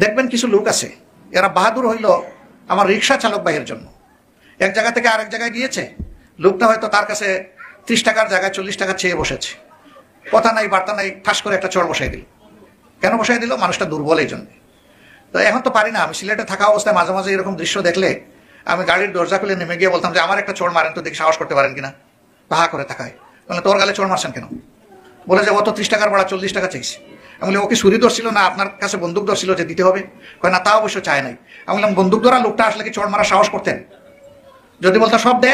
দেখবেন কিছু লোক আছে, এরা বাহাদুর হইল আমার রিক্সা চালক ভাইয়ের জন্য। এক জায়গা থেকে আরেক জায়গায় গিয়েছে, লোকটা হয়তো তার কাছে 30 টাকার জায়গায় 40 টাকা চেয়ে বসেছে, কথা নাই বার্তা নাই, ঠাস করে একটা চড় বসাই দিল। কেন বসাই দিল? মানুষটা দুর্বল এই জন্য। তো এখন তো পারি না, আমি সিলেটে থাকা অবস্থায় মাঝে মাঝে এরকম দৃশ্য দেখলে আমি গাড়ির দরজা খুলে নেমে গিয়ে বলতাম যে আমার একটা চড় মারেন তো, দেখি সাহস করতে পারেন কিনা। পাহা করে তাকায়, বলে তোর গালে চড় মারছেন কেন? বলে যে ও তো 30 টাকার ভাড়া 40 টাকা চাইছে। আমি বলি ও কি ছুরি ধরছিল না আপনার কাছে বন্দুক ধরছিল যে দিতে হবে? কয় না, তা অবশ্য চায় নাই। আমি বললাম বন্দুক ধরা লোকটা আসলে কি চড় মারা সাহস করতেন? যদি বলতো সব দে,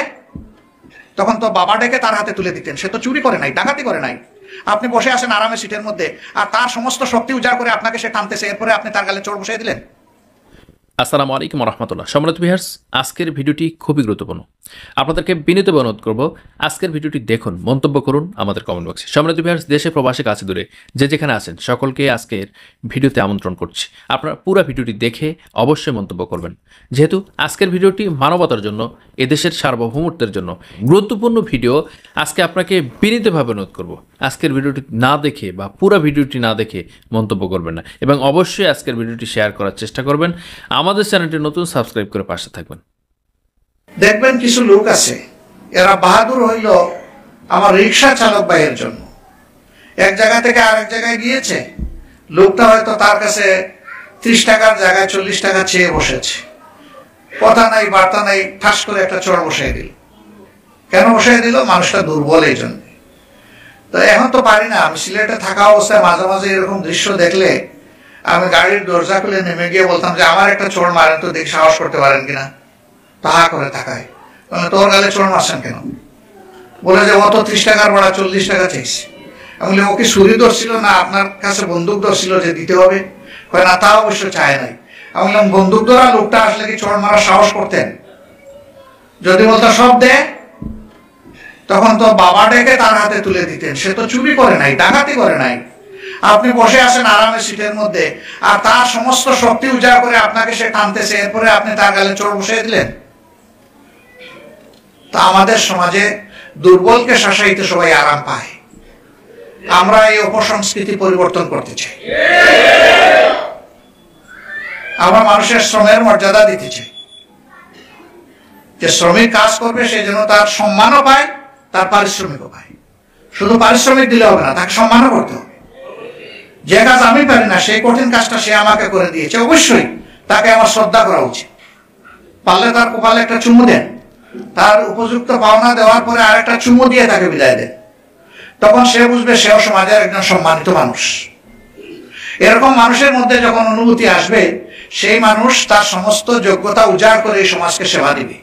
তখন তো বাবা ডেকে তার হাতে তুলে দিতেন। সে তো চুরি করে নাই, ডাকাতি করে নাই। আপনি বসে আছেন আরামে সিটের মধ্যে, আর তার সমস্ত শক্তি উজাড় করে আপনাকে সে টানতেছে, এরপরে আপনি তার গালে চড় বসিয়ে দিলেন। আসসালামু আলাইকুম রহমতুল্লাহ। সম্মানিত ভিউয়ার্স, আজকের ভিডিওটি খুবই গুরুত্বপূর্ণ। আপনাদেরকে বিনীত অনুরোধ করব, আজকের ভিডিওটি দেখুন, মন্তব্য করুন আমাদের কমেন্ট বক্সে। সম্মানিত ভিউয়ার্স, দেশে প্রবাসে কাছে দূরে যে যেখানে আছেন সকলকে আজকের ভিডিওতে আমন্ত্রণ করছি। আপনারা পুরো ভিডিওটি দেখে অবশ্যই মন্তব্য করবেন, যেহেতু আজকের ভিডিওটি মানবতার জন্য, এদেশের সার্বভৌমত্বের জন্য গুরুত্বপূর্ণ ভিডিও। আজকে আপনাকে বিনীতভাবে অনুরোধ করব, আজকের ভিডিওটি না দেখে বা পুরো ভিডিওটি না দেখে মন্তব্য করবেন না, এবং অবশ্যই আজকের ভিডিওটি শেয়ার করার চেষ্টা করবেন। আমাদের চ্যানেলটি নতুন, সাবস্ক্রাইব করে পাশে থাকবেন। দেখবেন কিছু লোক আছে, এরা বাহাদুর হইল আমার রিক্সা চালক ভাইয়ের জন্য। এক জায়গা থেকে আরেক জায়গায় গিয়েছে, লোকটা হয়তো তার কাছে 30 টাকার জায়গায় 40 টাকা চেয়ে বসেছে, কথা নাই বার্তা নাই, ঠাস করে একটা চড় বসাই দিল। কেন বসাই দিল? মানুষটা দুর্বল এই জন্য। তো এখন তো পারি না, আমি সিলেটে থাকা অবস্থায় মাঝে মাঝে এরকম দৃশ্য দেখলে আমি গাড়ির দরজা খুলে নেমে গিয়ে বলতাম যে আমার একটা চড় মারেন তো, দেখি সাহস করতে পারেন কিনা। পাহা করে তাকায়, তোর গালে চড় মারছেন কেন? বলে যে ও তো 30 টাকার ভাড়া 40 টাকা চাইছে। আমি বলি ও কি ছুরি ধরছিল না আপনার কাছে বন্দুক ধরছিল যে দিতে হবে? কয় না, তা অবশ্য চায় নাই। আমি বললাম বন্দুক ধরা লোকটা আসলে কি চড় মারা সাহস করতেন? যদি বলতো সব দে, তখন তো বাবা ডেকে তার হাতে তুলে দিতেন। সে তো চুরি করে নাই, ডাকাতি করে নাই। আপনি বসে আছেন আরামে সিটের মধ্যে, আর তার সমস্ত শক্তি উজাড় করে আপনাকে সে টানতেছে, এরপরে আপনি তার গালে চড় বসিয়ে দিলেন। তা আমাদের সমাজে দুর্বলকে শাসাইতে সবাই আরাম পায়। আমরা এই অপসংস্কৃতি পরিবর্তন করতে চাই। আমরা মানুষের শ্রমের মর্যাদা দিতে চাই, যে শ্রমিক কাজ করবে সে যেন তার সম্মানও পায়, তার পারিশ্রমিকও পায়। শুধু পারিশ্রমিক দিলে হবে না, তাকে সম্মানও করতে হবে। যে কাজ আমি পারি না, সেই কঠিন কাজটা সে আমাকে করে দিয়েছে, অবশ্যই তাকে আমার শ্রদ্ধা করা উচিত। পারলে তার কপালে একটা চুমু দেন, তার উপযুক্ত পাওনা দেওয়ার পরে আরেকটা চুমু দিয়ে তাকে বিদায় দেন। তখন সে বুঝবে সেও সমাজের একজন সম্মানিত মানুষ। এরকম মানুষের মধ্যে যখন অনুভূতি আসবে, সেই মানুষ তার সমস্ত যোগ্যতা উজাড় করে এই সমাজকে সেবা দিবে।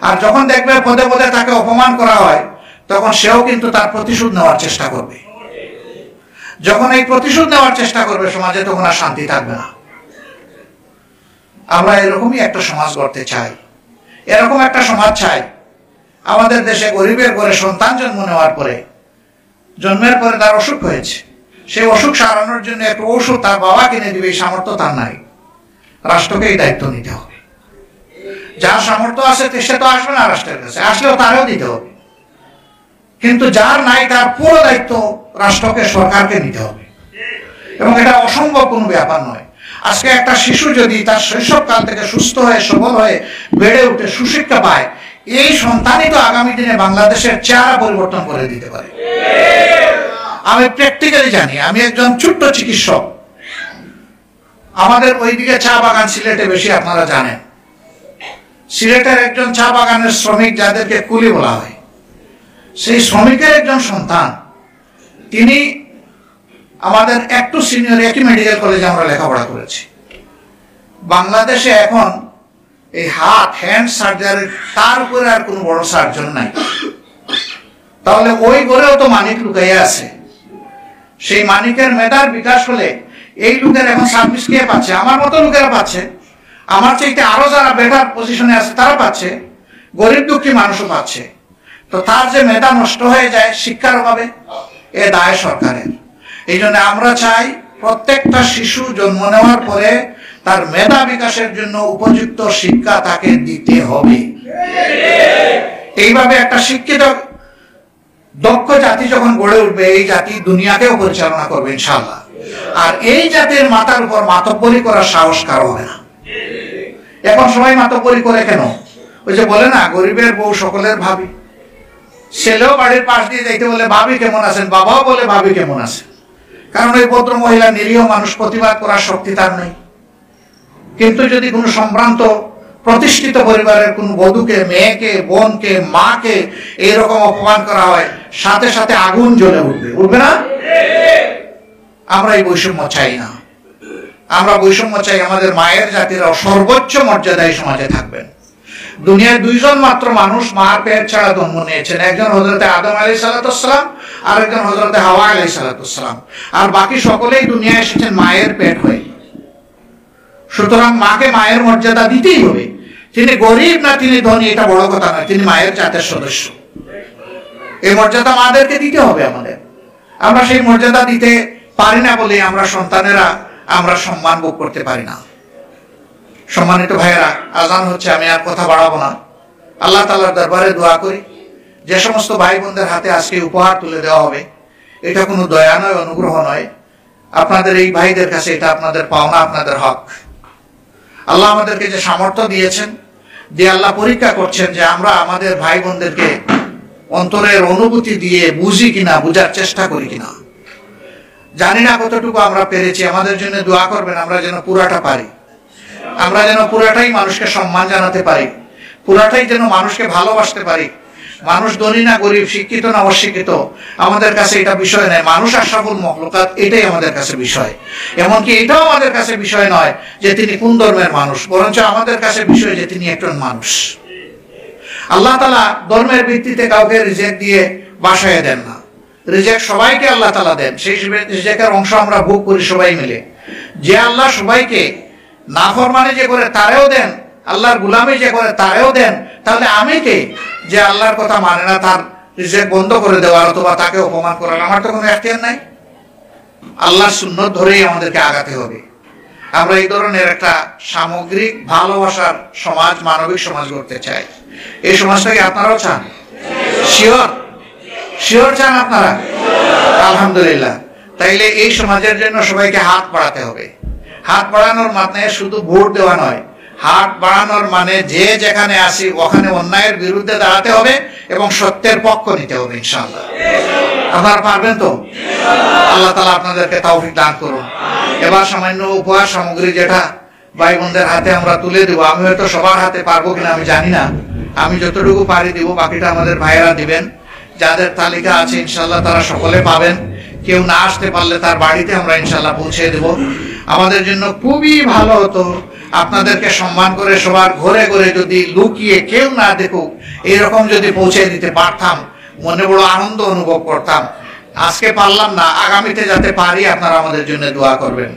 আর যখন দেখবে পদে পদে তাকে অপমান করা হয়, তখন সেও কিন্তু তার প্রতিশোধ নেওয়ার চেষ্টা করবে। যখন এই প্রতিশোধ নেওয়ার চেষ্টা করবে সমাজে, তখন আর শান্তি থাকবে না। আমরা এরকমই একটা সমাজ গড়তে চাই, এরকম একটা সমাজ চাই। আমাদের দেশে গরিবের ঘরে সন্তান জন্ম নেওয়ার পরে, জন্মের পরে তার অসুখ হয়েছে, সেই অসুখ সারানোর জন্য একটা ওষুধ তার বাবা কিনে দিবে, এই সামর্থ্য তার নাই। রাষ্ট্রকে এই দায়িত্ব নিতে হবে। যার সামর্থ্য আছে সে তো আসবে না রাষ্ট্রের কাছে, আসলেও তারও দিতে হবে। কিন্তু যার নাই, তার পুরো দায়িত্ব রাষ্ট্রকে, সরকারকে নিতে হবে। এবং এটা অসম্ভব কোনো ব্যাপার নয়। আজকে একটা শিশু যদি তার শৈশবকাল থেকে সুস্থ হয়ে সবল হয়ে বেড়ে উঠে সুশিক্ষা পায়, এই সন্তানই তো আগামী দিনে বাংলাদেশের চেহারা পরিবর্তন করে দিতে পারে। আমি প্র্যাকটিক্যালি জানি, আমি একজন ছোট্ট চিকিৎসক। আমাদের ওইদিকে চা বাগান সিলেটে বেশি, আপনারা জানেন। সিলেটের একজন চা বাগানের শ্রমিক, যাদেরকে কুলি বলা হয়, সেই শ্রমিকের একজন সন্তান, তিনি আমাদের একটু সিনিয়র, একই মেডিকেল কলেজে আমরা লেখাপড়া করেছি। বাংলাদেশে এখন এই হ্যান্ড সার্জারি, তার উপরে আর কোনো বড় সার্জন নাই। তাহলে ওই ঘরেও তো মানিক লুকাইয়া আছে। সেই মানিকের মেধার বিকাশ হলে এই লোকের এখন সার্ভিস কে পাচ্ছে? আমার মতো লোকেরা পাচ্ছে, আমার চাইতে আরো যারা বেটার পজিশনে আছে তারা পাচ্ছে, গরিব দুঃখী মানুষও পাচ্ছে। তো তার যে মেধা নষ্ট হয়ে যায় শিক্ষার অভাবে, এ দায় সরকারের। এই জন্য আমরা চাই প্রত্যেকটা শিশু জন্ম নেওয়ার পরে তার মেধা বিকাশের জন্য উপযুক্ত শিক্ষা তাকে দিতে হবে। এইভাবে একটা শিক্ষিত দক্ষ জাতি যখন গড়ে উঠবে, এই জাতি দুনিয়াকেও পরিচালনা করবে ইনশাআল্লাহ। আর এই জাতির মাথার উপর মাতব্বরি করার সাহস কারো হবে না। এখন সবাই মাতব্বরি করে কেন? ওই যে বলে না, গরিবের বউ সকলের ভাবি। ছেলেও বাড়ির পাশ দিয়ে যাইতে বলে ভাবি কেমন আছেন, বাবাও বলে ভাবি কেমন আছেন। কারণ ওই ভদ্র মহিলা নিরীহ মানুষ, প্রতিবাদ করার শক্তি তার নেই। কিন্তু যদি কোনো সম্ভ্রান্ত প্রতিষ্ঠিত পরিবারের কোন বধূকে, মেয়েকে, বোনকে, মাকে এইরকম অপমান করা হয়, সাথে সাথে আগুন জ্বলে উঠবে, উঠবে না? আমরা এই বৈষম্য চাই না। আমরা বৈষম্য চাই আমাদের মায়ের জাতিরা সর্বোচ্চ মর্যাদায় সমাজে থাকবেন। দুনিয়ায় দুইজন মাত্র মানুষ মার পেট ছাড়া জন্ম নিয়েছেন, একজন হযরতে আদম আলাইহিস সালাম আর একজন হযরতে হাওয়া আলাইহিস সালাম। আর বাকি সকলেই দুনিয়ায় এসেছেন মায়ের পেট হয়ে। সুতরাং মাকে মায়ের মর্যাদা দিতেই হবে। তিনি গরিব না তিনি ধনী এটা বড় কথা নয়, তিনি মায়ের জাতের সদস্য। এই মর্যাদা মাদেরকে দিতে হবে আমাদের। আমরা সেই মর্যাদা দিতে পারি না বলে আমরা সন্তানেরা আমরা সম্মান ভোগ করতে পারি না। সম্মানিত ভাইয়েরা, আজান হচ্ছে, আমি আর কথা বাড়াবো না। আল্লাহ তাআলার দরবারে দোয়া করি, যে সমস্ত ভাই বোনদের হাতে আজকে উপহার তুলে দেওয়া হবে, এটা কোনো দয়া নয়, অনুগ্রহ নয়। আপনাদের এই ভাইদের কাছে এটা আপনাদের পাওনা, আপনাদের হক। আল্লাহ আমাদেরকে যে সামর্থ্য দিয়েছেন, দিয়ে আল্লাহ পরীক্ষা করছেন যে আমরা আমাদের ভাই বোনদেরকে অন্তরের অনুভূতি দিয়ে বুঝি কিনা, বুঝার চেষ্টা করি কিনা। জানি না কতটুকু আমরা পেরেছি। আমাদের জন্য দোয়া করবেন, আমরা যেন পুরাটা পারি। আমরা যেন পুরাটাই মানুষকে সম্মান জানাতে পারি, পুরাটাই যেন মানুষকে ভালোবাসতে পারি। মানুষ ধনী না গরিব, শিক্ষিত না অশিক্ষিত, আমাদের কাছে এটা বিষয় নয়। মানুষ আশরাফুল মাখলুকাত, এটাই আমাদের কাছে বিষয়। এমনকি এটাও আমাদের কাছে বিষয় নয় যে তিনি কোন ধর্মের মানুষ, বরঞ্চ আমাদের কাছে বিষয় যে তিনি একজন মানুষ। আল্লাহ তাআলা ধর্মের ভিত্তিতে কাউকে রিজেক্ট দিয়ে বাসায় দেন না। রিজেক্ট সবাইকে আল্লাহ তাআলা দেন, সেই রিজেক্টের অংশ আমরা ভোগ করি সবাই মিলে। যে আল্লাহ সবাইকে নাফরমানি যে করে তারেও দেন, আল্লাহর গোলামি যে করে তারেও দেন, তাহলে আমি কে যে আল্লাহর কথা মানে না তার রিজেক্ট বন্ধ করে দেওয়ার অথবা তাকে অপমান করার? আমার তো কোনো এখতিয়ার নাই। আল্লাহর সুন্নত ধরেই আমাদেরকে আগাতে হবে। আমরা এই ধরনের একটা সামগ্রিক ভালোবাসার সমাজ, মানবিক সমাজ গড়তে চাই। এই সমাজটাকে আপনারাও চান? শিওর? শিওর চান আপনারা? আলহামদুলিল্লাহ। তাইলে এই সমাজের জন্য সবাইকে হাত বাড়াতে হবে। হাত বাড়ানোর মানে শুধু ভোট দেওয়া নয়, হাত বাড়ানোর মানে যে যেখানে আসি ওখানে অন্যায়ের বিরুদ্ধে দাঁড়াতে হবে এবং সত্যের পক্ষ নিতে হবে। ইনশাআল্লাহ আপনারা পারবেন তো? আল্লাহ তাআলা আপনাদেরকে তৌফিক দান করুন। এবার সামান্য উপহার সামগ্রী যেটা ভাই বোনদের হাতে আমরা তুলে দেব, আমি হয়তো সবার হাতে পারবো কিনা আমি জানি না, আমি যতটুকু পারি দিব, বাকিটা আমাদের ভাইয়েরা দিবেন। যাদের তালিকা আছে ইনশাআল্লাহ তারা সকলে পাবেন। কেউ না আসতে পারলে তার বাড়িতে আমরা ইনশাআল্লাহ পৌঁছে দেব। আমাদের জন্য খুবই ভালো হতো আপনাদেরকে সম্মান করে সবার ঘরে ঘরে যদি লুকিয়ে কেউ না দেখুক এরকম যদি পৌঁছে দিতে পারতাম, মনে বড় আনন্দ অনুভব করতাম। আজকে পারলাম না, আগামীতে যাতে পারি আপনারা আমাদের জন্য দোয়া করবেন।